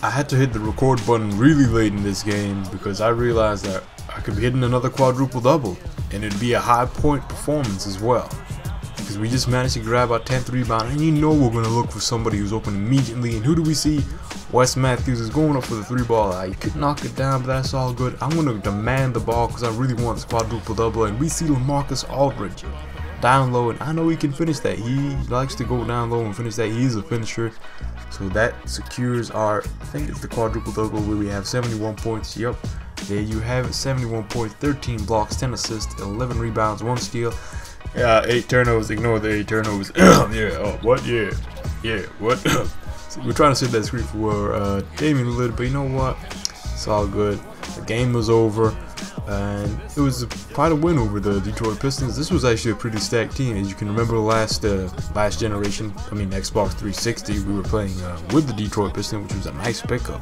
I had to hit the record button really late in this game because I realized that I could be hitting another quadruple double and it'd be a high point performance as well. Because we just managed to grab our 10th rebound, and you know we're going to look for somebody who's open immediately. And who do we see? Wes Matthews is going up for the 3-ball. He could knock it down, but that's all good. I'm going to demand the ball because I really want this quadruple double. And we see LaMarcus Aldridge down low, and I know he can finish that. He likes to go down low and finish that. He's a finisher. So that secures our, I think it's the quadruple double where we have 71 points. Yep, there you have it. 71 points, 13 blocks, 10 assists, 11 rebounds, 1 steal. 8 turnovers. Ignore the 8 turnovers. Yeah. Oh, what? Yeah. What? So we're trying to set that screen for Damian Lillard, but you know what? It's all good. The game was over, and it was quite a win over the Detroit Pistons. This was actually a pretty stacked team. As you can remember, last generation, I mean Xbox 360, we were playing with the Detroit Pistons, which was a nice pickup,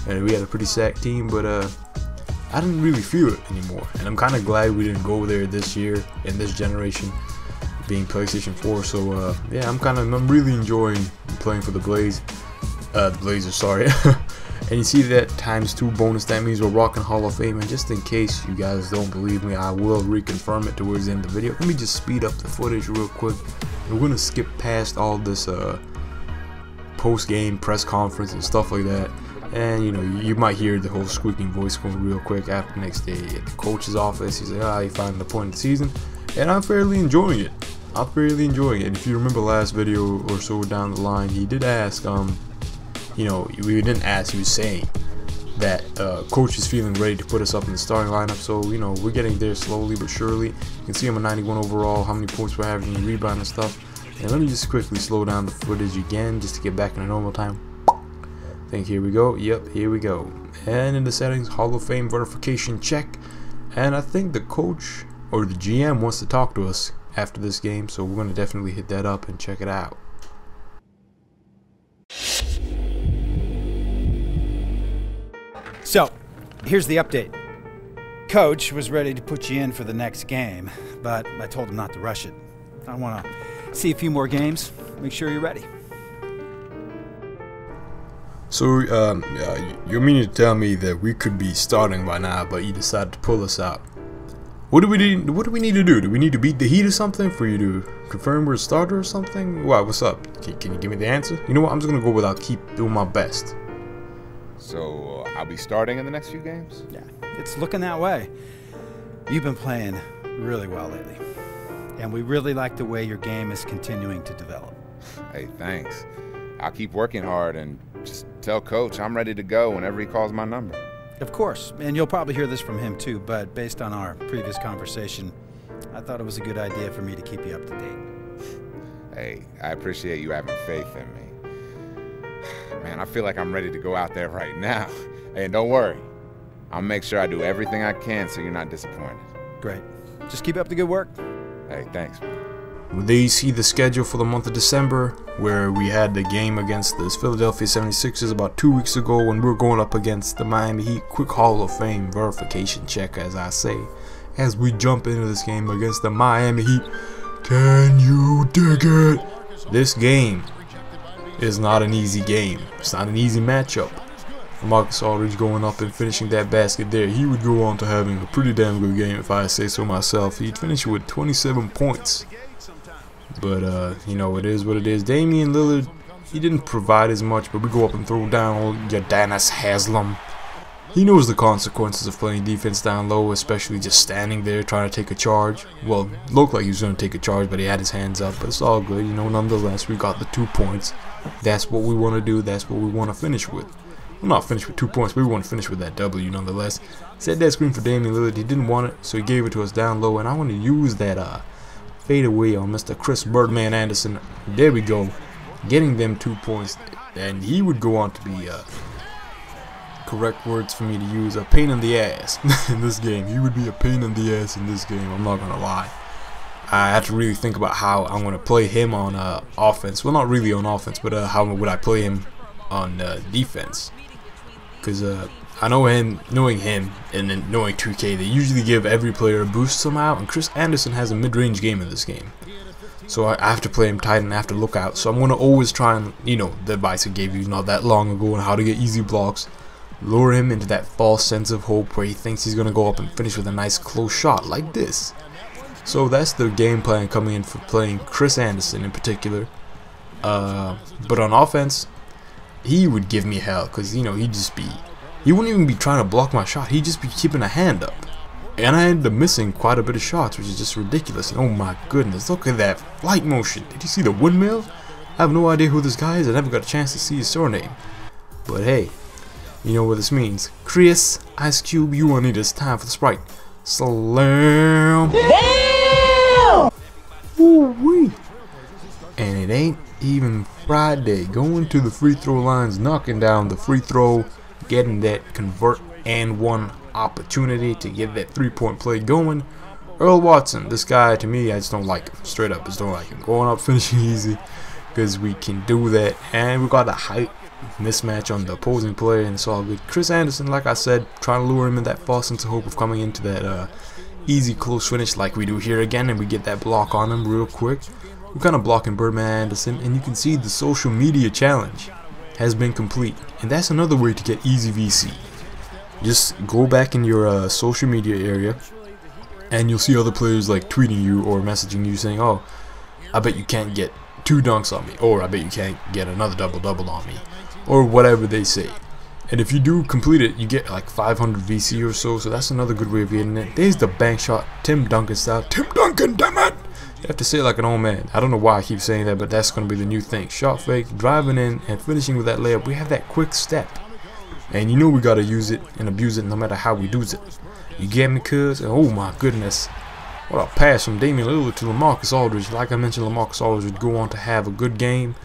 and we had a pretty stacked team. But I didn't really feel it anymore, and I'm kind of glad we didn't go there this year in this generation, being PlayStation 4. So yeah, I'm really enjoying playing for the Blazers. Sorry. And you see that _2 bonus. That means we're rocking Hall of Fame. And just in case you guys don't believe me, I will reconfirm it towards the end of the video. Let me just speed up the footage real quick. We're gonna skip past all this post-game press conference and stuff like that. And you know, you might hear the whole squeaking voice going real quick after the next day at the coach's office. He's like, he found the point of the season, and I'm fairly enjoying it. And if you remember last video or so down the line, he did ask, you know, we didn't ask, he was saying that coach is feeling ready to put us up in the starting lineup. So you know, we're getting there slowly but surely. You can see I'm a 91 overall, how many points we're having, rebound and stuff. And let me just quickly slow down the footage again just to get back in a normal time. I think here we go. Yep, here we go. And in the settings, Hall of Fame verification check. And I think the coach or the GM wants to talk to us after this game, so we're going to definitely hit that up and check it out. So, here's the update. Coach was ready to put you in for the next game, but I told him not to rush it. I want to see a few more games, make sure you're ready. So, you mean to tell me that we could be starting by now, but you decided to pull us out? What do we need? What do we need to do? Do we need to beat the Heat or something for you to confirm we're a starter or something? What's up? Can you give me the answer? You know what? I'm just gonna go with I'll keep doing my best. So I'll be starting in the next few games? Yeah, it's looking that way. You've been playing really well lately, and we really like the way your game is continuing to develop. Hey, thanks. I'll keep working hard and just tell Coach I'm ready to go whenever he calls my number. Of course, and you'll probably hear this from him too, but based on our previous conversation, I thought it was a good idea for me to keep you up to date. Hey, I appreciate you having faith in me. Man, I feel like I'm ready to go out there right now. Hey, don't worry. I'll make sure I do everything I can so you're not disappointed. Great. Just keep up the good work. Hey, thanks, man. There you see the schedule for the month of December, where we had the game against the Philadelphia 76ers about 2 weeks ago when we were going up against the Miami Heat. Quick Hall of Fame verification check, as I say, as we jump into this game against the Miami Heat. Can you dig it? This game is not an easy game. It's not an easy matchup. Marcus Aldridge going up and finishing that basket there. He would go on to having a pretty damn good game if I say so myself. He'd finish with 27 points. But, you know, it is what it is. Damian Lillard, he didn't provide as much, but we go up and throw down Udonis Haslem. He knows the consequences of playing defense down low, especially just standing there trying to take a charge. Well, looked like he was going to take a charge, but he had his hands up. But it's all good, you know, nonetheless, we got the 2 points. That's what we want to do. That's what we want to finish with. Well, not finish with 2 points, but we want to finish with that W nonetheless. Set that screen for Damian Lillard. He didn't want it, so he gave it to us down low, and I want to use that fade away on Mr. Chris Birdman Anderson. There we go, getting them 2 points, and he would go on to be correct words for me to use, a pain in the ass in this game. He would be a pain in the ass in this game, I'm not gonna lie. I had to really think about how I'm gonna play him on offense. Well, not really on offense, but how would I play him on defense? Because I know him, knowing him, and then knowing 2K, they usually give every player a boost somehow, and Chris Anderson has a mid-range game in this game. So I have to play him tight and I have to look out. So I'm going to always try and, you know, the advice I gave you not that long ago on how to get easy blocks. Lure him into that false sense of hope where he thinks he's going to go up and finish with a nice close shot like this. So that's the game plan coming in for playing Chris Anderson in particular. But on offense, he would give me hell because, you know, he wouldn't even be trying to block my shot. He'd just be keeping a hand up. And I ended up missing quite a bit of shots, which is just ridiculous. And oh my goodness, look at that flight motion. Did you see the windmill? I have no idea who this guy is. I never got a chance to see his surname. But hey, you know what this means. Chris, Ice Cube, you won't need this. Time for the Sprite. Slam. Damn! Ooh-wee. And it ain't even Friday. Going to the free throw lines, knocking down the free throw, getting that convert and one opportunity to get that three-point play going. Earl Watson, this guy, to me, I just don't like him. Straight up, just don't like him. Going up, finishing easy, because we can do that. And we got a height mismatch on the opposing player, and it's all good. Chris Anderson, like I said, trying to lure him in that false sense of hope of coming into that easy close finish like we do here again, and we get that block on him real quick. We're kind of blocking Birdman Anderson, and you can see the social media challenge has been complete. And that's another way to get easy VC. Just go back in your social media area and you'll see other players like tweeting you or messaging you saying, oh, I bet you can't get 2 dunks on me, or I bet you can't get another double-double on me, or whatever they say. And if you do complete it, you get like 500 VC or so, so that's another good way of getting it. There's the bank shot, Tim Duncan style. Tim Duncan, damn it! You have to say it like an old man. I don't know why I keep saying that, but that's going to be the new thing. Shot fake, driving in, and finishing with that layup. We have that quick step. And you know we gotta use it and abuse it no matter how we do it. You get me, cuz? Oh my goodness. What a pass from Damian Lillard to LaMarcus Aldridge. Like I mentioned, LaMarcus Aldridge would go on to have a good game.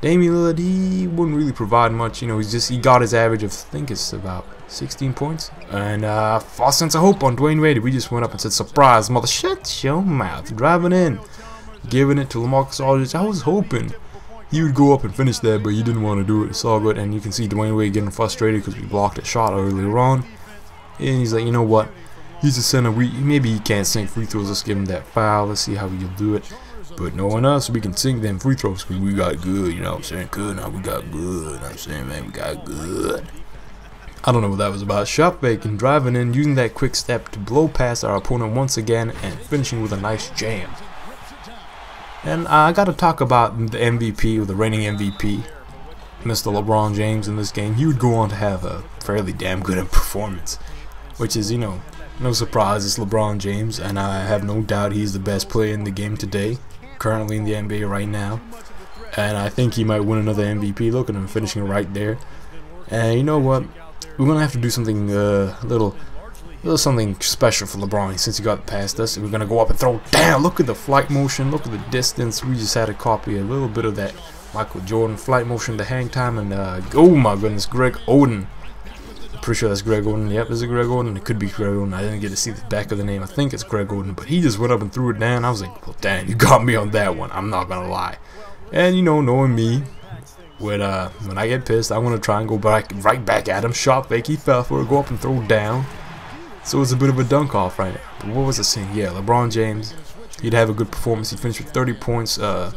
Damian Lillard, he wouldn't really provide much. You know, he got his average of, I think it's about 16 points. And false sense of hope on Dwayne Wade. We just went up and said, surprise, mother, shut your mouth. Driving in, giving it to LaMarcus Aldridge. I was hoping he would go up and finish that, but he didn't want to do it. It's all good, and you can see Dwayne Wade getting frustrated because we blocked a shot earlier on. And he's like, you know what? He's a center. Maybe he can't sink free throws. Let's give him that foul. Let's see how he'll do it. But knowing us, we can sink them free throws because we got good. You know what I'm saying? Good. Now we got good. You know what I'm saying, man? We got good. I don't know what that was about. Shot fake and driving in, using that quick step to blow past our opponent once again and finishing with a nice jam. And I got to talk about the MVP, or the reigning MVP, Mr. LeBron James in this game. He would go on to have a fairly damn good performance, which is, you know, no surprise. It's LeBron James, and I have no doubt he's the best player in the game today, currently in the NBA right now. And I think he might win another MVP. Look at him finishing right there. And you know what? We're going to have to do something little something special for LeBron since he got past us. We're gonna go up and throw down. Look at the flight motion, look at the distance. We just had to copy a little bit of that Michael Jordan flight motion, the hang time, and oh my goodness, Greg Oden. I'm pretty sure that's Greg Oden. Yep, is it Greg Oden? It could be Greg Oden. I didn't get to see the back of the name. I think it's Greg Oden, but he just went up and threw it down. I was like, well, damn, you got me on that one. I'm not gonna lie. And you know, knowing me, when I get pissed, I want to try and go right back at him. Shot fake, he fell for it. Go up and throw down. So it's a bit of a dunk off right now. But what was I saying? Yeah, LeBron James, he'd have a good performance. He'd finish with 30 points, I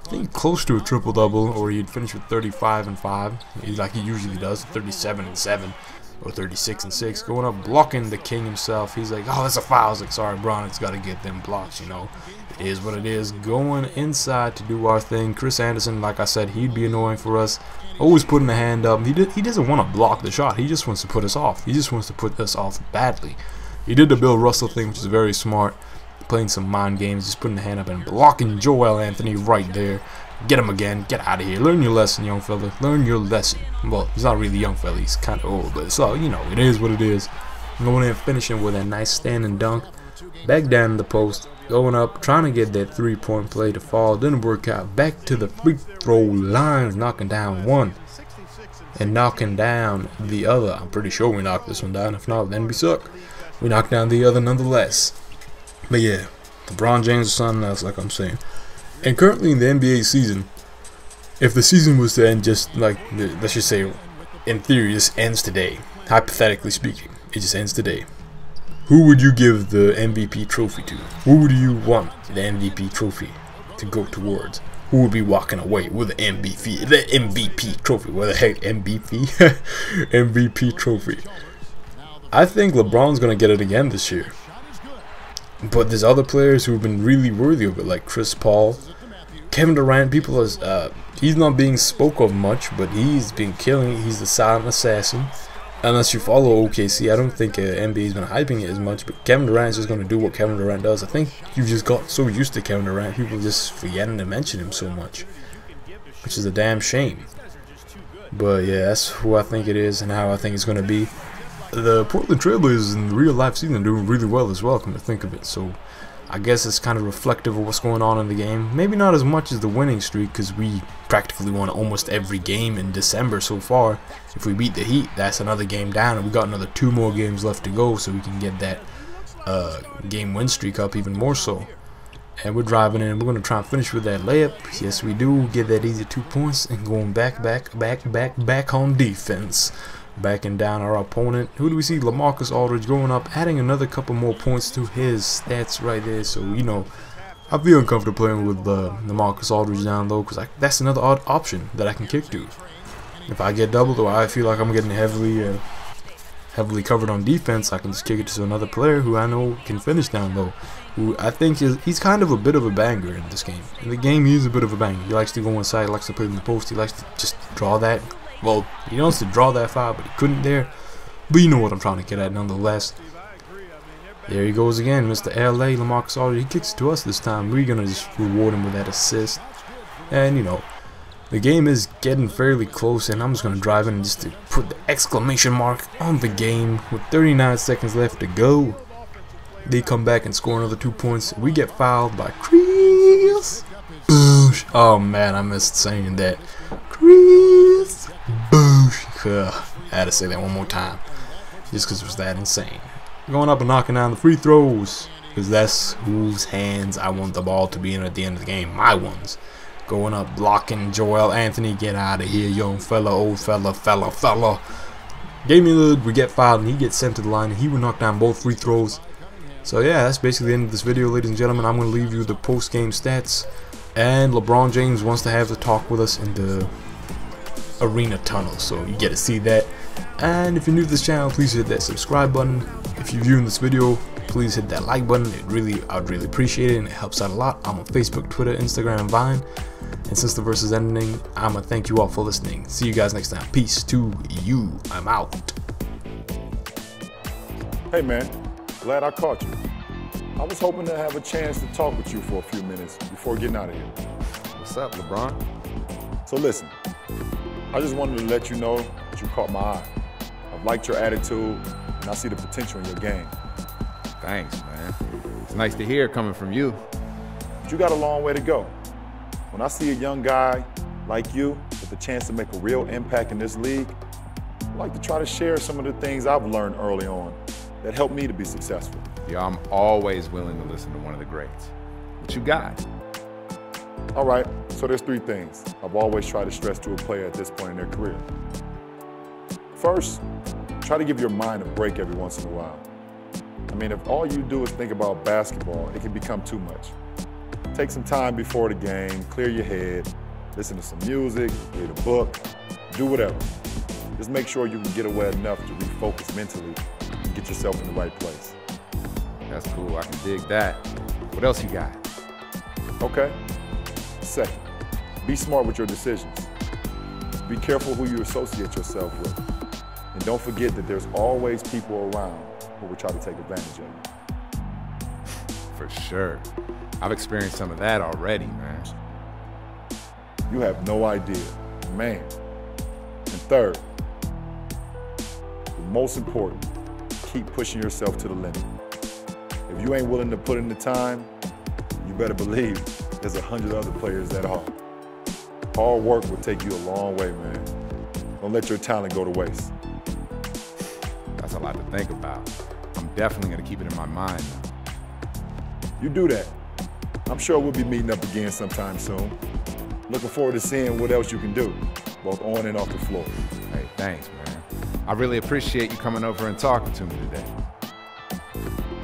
think close to a triple-double, or he'd finish with 35 and 5, like he usually does, 37 and 7, or 36 and 6, going up, blocking the king himself. He's like, oh, that's a foul. I was like, sorry, Bron, it's got to get them blocks, you know. It is what it is. Going inside to do our thing. Chris Anderson, like I said, he'd be annoying for us. Always putting a hand up. He doesn't want to block the shot. He just wants to put us off. He just wants to put us off badly. He did the Bill Russell thing, which is very smart. Playing some mind games, just putting the hand up and blocking Joel Anthony right there. Get him again. Get out of here. Learn your lesson, young fella. Learn your lesson. Well, he's not really young fella. He's kind of old, but it's all, you know, it is what it is. Going in and finishing with a nice standing dunk. Back down in the post. Going up, trying to get that three-point play to fall. Didn't work out. Back to the free throw lines. Knocking down one. And knocking down the other. I'm pretty sure we knocked this one down. If not, then we suck. We knocked down the other nonetheless. But yeah, LeBron James is something else, like I'm saying. And currently in the NBA season, if the season was to end just like, let's just say, in theory, this ends today. Hypothetically speaking, it just ends today. Who would you give the MVP trophy to? Who would you want the MVP trophy? to go towards, who will be walking away with the MVP trophy. What the heck, MVP? MVP trophy. I think LeBron's gonna get it again this year. But there's other players who've been really worthy of it, like Chris Paul, Kevin Durant. People are, he's not being spoke of much, but he's been killing it. He's the silent assassin. Unless you follow OKC, I don't think NBA's been hyping it as much. But Kevin Durant's just going to do what Kevin Durant does. I think you've just got so used to Kevin Durant, people just forgetting to mention him so much, which is a damn shame. But yeah, that's who I think it is and how I think it's going to be. The Portland Trailblazers in the real life season are doing really well as well, come to think of it. So I guess it's kind of reflective of what's going on in the game. Maybe not as much as the winning streak, because we practically won almost every game in December so far. If we beat the Heat, that's another game down, and we got another 2 more games left to go, so we can get that game win streak up even more so. And we're driving in. We're going to try and finish with that layup. Yes, we do. Get that easy 2 points and going back on defense. Backing down our opponent. Who do we see? LaMarcus Aldridge going up, adding another couple more points to his stats right there. So, you know, I feel uncomfortable playing with LaMarcus Aldridge down low, because that's another odd option that I can kick to. If I get doubled or I feel like I'm getting heavily covered on defense, I can just kick it to another player who I know can finish down low. Who I think he's kind of a bit of a banger in this game. In the game, he's a bit of a banger. He likes to go inside, he likes to play in the post, he likes to just draw that. Well, he wants to draw that foul, but he couldn't there. But you know what I'm trying to get at nonetheless. There he goes again, Mr. LA, LaMarcus Aldridge. He kicks it to us this time. We're going to just reward him with that assist. And, you know, the game is getting fairly close, and I'm just going to drive in just to put the exclamation mark on the game with 39 seconds left to go. They come back and score another 2 points. We get fouled by Chris. Boosh. Oh, man, I missed saying that. Chris. Boosh. I had to say that one more time, just because it was that insane. Going up and knocking down the free throws, because that's whose hands I want the ball to be in at the end of the game. My ones. Going up, blocking Joel Anthony. Get out of here, young fella, old fella. Gave me the, we get fouled, and he gets sent to the line, and he would knock down both free throws. So yeah, that's basically the end of this video, ladies and gentlemen. I'm going to leave you the post-game stats. And LeBron James wants to have the talk with us in the arena tunnel, so you get to see that. And if you're new to this channel, please hit that subscribe button. If you're viewing this video, please hit that like button. I'd really appreciate it, and it helps out a lot. I'm on Facebook, Twitter, Instagram, and Vine. And since the verse is ending, I'm gonna thank you all for listening. See you guys next time. Peace to you. I'm out. Hey man, glad I caught you. I was hoping to have a chance to talk with you for a few minutes before getting out of here. What's up, LeBron? So listen, I just wanted to let you know that you caught my eye. I've liked your attitude, and I see the potential in your game. Thanks, man. It's nice to hear coming from you. But you got a long way to go. When I see a young guy like you with the chance to make a real impact in this league, I like to try to share some of the things I've learned early on that helped me to be successful. Yeah, I'm always willing to listen to one of the greats. What you got? All right, so there's 3 things I've always tried to stress to a player at this point in their career. First, try to give your mind a break every once in a while. I mean, if all you do is think about basketball, it can become too much. Take some time before the game, clear your head, listen to some music, read a book, do whatever. Just make sure you can get away enough to refocus mentally and get yourself in the right place. That's cool, I can dig that. What else you got? Okay. Second, be smart with your decisions. Be careful who you associate yourself with. And don't forget that there's always people around who will try to take advantage of you. For sure. I've experienced some of that already, man. You have no idea, man. And third, the most important, keep pushing yourself to the limit. If you ain't willing to put in the time, you better believe there's 100 other players that are. Hard work will take you a long way, man. Don't let your talent go to waste. That's a lot to think about. I'm definitely gonna keep it in my mind now. You do that. I'm sure we'll be meeting up again sometime soon. Looking forward to seeing what else you can do, both on and off the floor. Hey, thanks, man. I really appreciate you coming over and talking to me today.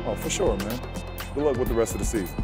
Oh, for sure, man. Good luck with the rest of the season.